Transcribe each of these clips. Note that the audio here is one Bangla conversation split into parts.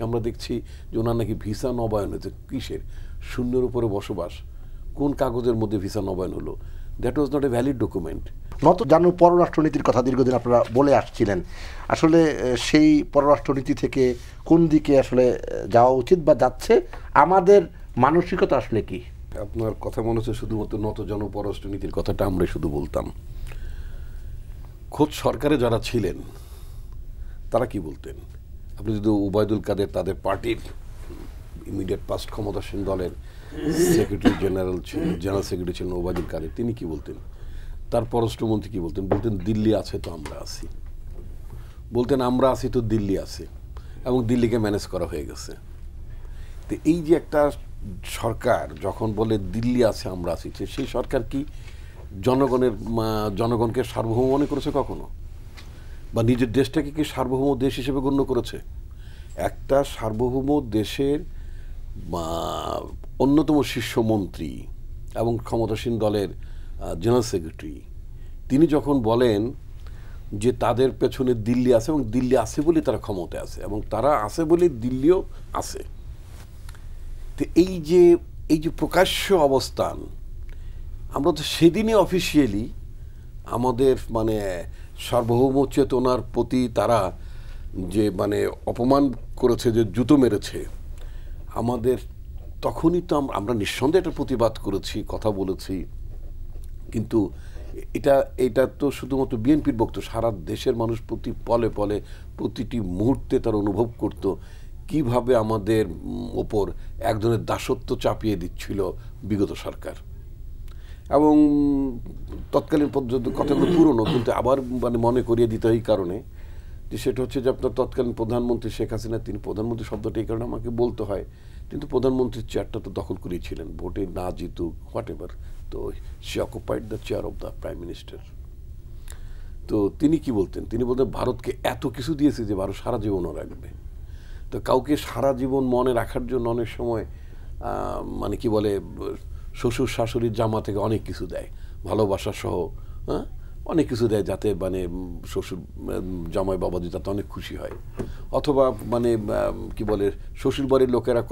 আমরা দেখছি যে ওনার নাকি ভিসা নবায়ন হয়েছে। কিসের? শূন্যের উপরে বসবাস। কোন কাগজের মধ্যে ভিসা নবায়ন হলো? That was not a valid document. জানো পররাষ্ট্রনীতির কথা দীর্ঘদিন আপনারা বলে আসছিলেন, আসলে সেই পররাষ্ট্রনীতি থেকে কোন দিকে আসলে যাওয়া উচিত বা যাচ্ছে, আমাদের মানসিকতা আসলে কি? আপনার কথা মনে হচ্ছে শুধুমাত্র নতজন পররাষ্ট্রনীতির কথাটা আমরা শুধু বলতাম। খোদ সরকারে যারা ছিলেন তারা কি বলতেন? আপনি যদি ওবায়দুল কাদের, তাদের পার্টির ইমিডিয়েট পাস্ট ক্ষমতাসীন দলের সেক্রেটারি জেনারেল ছিলেন, জেনারেল সেক্রেটারি ছিলেন ওবায়দুল কাদের, তিনি কি বলতেন? তার পররাষ্ট্রমন্ত্রী কি বলতেন? বলতেন দিল্লি আছে তো আমরা আছি। বলতেন আমরা আছি তো দিল্লি আছে, এবং দিল্লিকে ম্যানেজ করা হয়ে গেছে। তো এই যে একটা সরকার যখন বলে দিল্লি আছে আমরা আছি, সেই সরকার কি জনগণকে সার্বভৌম মনে করেছে কখনো? বা নিজের দেশটাকে কি সার্বভৌম দেশ হিসেবে গণ্য করেছে? একটা সার্বভৌম দেশের অন্যতম শীর্ষ মন্ত্রী এবং ক্ষমতাসীন দলের জেনারেল সেক্রেটারি, তিনি যখন বলেন যে তাদের পেছনে দিল্লি আছে এবং দিল্লি আছে বলে তারা ক্ষমতায় আছে এবং তারা আছে বলে দিল্লিও আছে, তো এই যে প্রকাশ্য অবস্থান, আমরা তো সেদিনই অফিসিয়ালি আমাদের সার্বভৌম চেতনার প্রতি তারা যে অপমান করেছে, যে জুতো মেরেছে আমাদের, তখনই তো আমরা নিঃসন্দেহে এটার প্রতিবাদ করেছি, কথা বলেছি। কিন্তু এটা তো শুধুমাত্র বিএনপির বক্তব্য, সারা দেশের মানুষ প্রতি পলে পলে প্রতিটি মুহূর্তে তারা অনুভব করত কিভাবে আমাদের ওপর এক ধরনের দাসত্ব চাপিয়ে দিচ্ছিল বিগত সরকার। এবং তৎকালীন পদ্ধতি কথাগুলো পুরনো, কিন্তু আবার মনে করিয়ে দিতে হয় এই কারণে যে সেটা হচ্ছে যে আপনার তৎকালীন প্রধানমন্ত্রী শেখ হাসিনা, তিনি প্রধানমন্ত্রী শব্দটা এই কারণে আমাকে বলতে হয়, কিন্তু প্রধানমন্ত্রীর চেয়ারটা তো দখল করেছিলেন, ভোটে না জিতুক হোয়াট এভার, তো she occupied the chair of the prime minister. তো তিনি কি বলতেন? তিনি বলতেন ভারতকে এত কিছু দিয়েছে যে ভারত সারা জীবনও রাখবে। তো কাউকে সারা জীবন মনে রাখার জন্য অনেক সময় কি বলে, শ্বশুর শাশুড়ির জামা থেকে অনেক কিছু দেয়, ভালোবাসা সহ, হ্যাঁ, অনেক কিছু দেয়, যাতে শ্বশুর জামাই বাবাজি যাতে অনেক খুশি হয়। অথবা কি বলে, শ্বশুর বাড়ির লোকেরা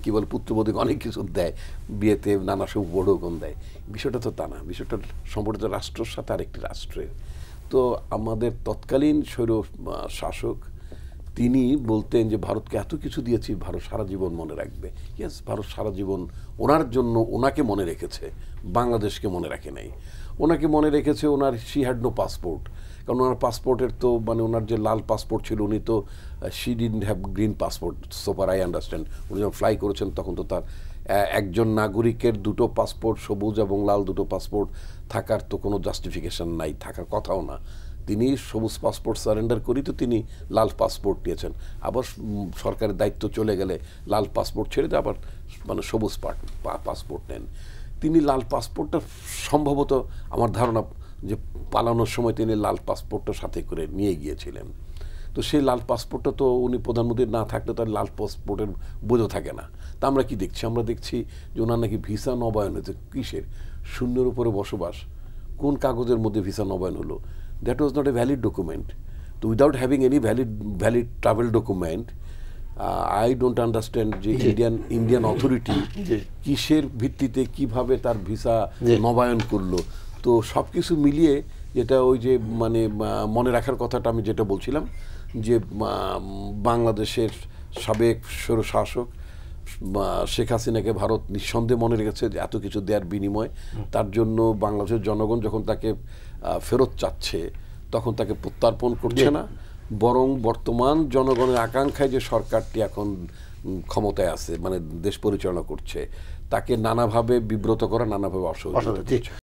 কি বলে, পুত্রবধূকে অনেক কিছু দেয়, বিয়েতে নানা সব উপঢৌকন দেয়। বিষয়টা তো তা না, বিষয়টা সম্পর্কিত রাষ্ট্রের সাথে আরেকটি রাষ্ট্রের। তো আমাদের তৎকালীন স্বৈর শাসক তিনি বলতেন যে ভারতকে এত কিছু দিয়েছি, ভারত সারা জীবন মনে রাখবে। ইয়েস, ভারত সারা জীবন ওনার জন্য ওনাকে মনে রেখেছে, বাংলাদেশকে মনে রাখে নাই। ওনাকে মনে রেখেছে, ওনার শি হ্যাড নো পাসপোর্ট, কারণ ওনার পাসপোর্টের তো ওনার যে লাল পাসপোর্ট ছিল, উনি তো she didn't have green passport, so far I understand. উনি যখন ফ্লাই করেছেন তখন তো তার একজন নাগরিকের দুটো পাসপোর্ট, সবুজ এবং লাল দুটো পাসপোর্ট থাকার তো কোনো জাস্টিফিকেশন নাই, থাকার কথাও না। তিনি সবুজ পাসপোর্ট সারেন্ডার করি তো তিনি লাল পাসপোর্ট নিয়েছেন। আবার সরকারের দায়িত্ব চলে গেলে লাল পাসপোর্ট ছেড়ে দিয়ে আবার সবুজ পাসপোর্ট নেন। তিনি লাল পাসপোর্টটা সম্ভবত আমার ধারণা যে পালানোর সময় তিনি লাল পাসপোর্টটা সাথে করে নিয়ে গিয়েছিলেন। তো সেই লাল পাসপোর্টটা তো উনি প্রধানমন্ত্রী না থাকলে তার লাল পাসপোর্টের বোঝও থাকে না। তা আমরা কি দেখছি? আমরা দেখছি যে ওনার নাকি ভিসা নবায়ন হয়েছে। কিসের? শূন্যের উপরে বসবাস। কোন কাগজের মধ্যে ভিসা নবায়ন হলো? That was not a valid document. So without having any valid travel document, I don't understand যে ইন্ডিয়ান অথরিটি কিসের ভিত্তিতে কিভাবে তার ভিসা নবায়ন করলো। তো সব কিছু মিলিয়ে যেটা ওই যে মনে রাখার কথাটা আমি যেটা বলছিলাম, যে বাংলাদেশের সাবেক স্বৈরশাসক শেখ হাসিনাকে ভারত নিঃসন্দেহে মনে রেখেছে যে এত কিছু দেওয়ার বিনিময়, তার জন্য বাংলাদেশের জনগণ যখন তাকে ফেরত চাচ্ছে তখন তাকে প্রত্যার্পণ করছে না, বরং বর্তমান জনগণের আকাঙ্ক্ষায় যে সরকারটি এখন ক্ষমতায় আছে, দেশ পরিচালনা করছে, তাকে নানাভাবে বিব্রত করা, নানাভাবে অসহযোগিতা করছে।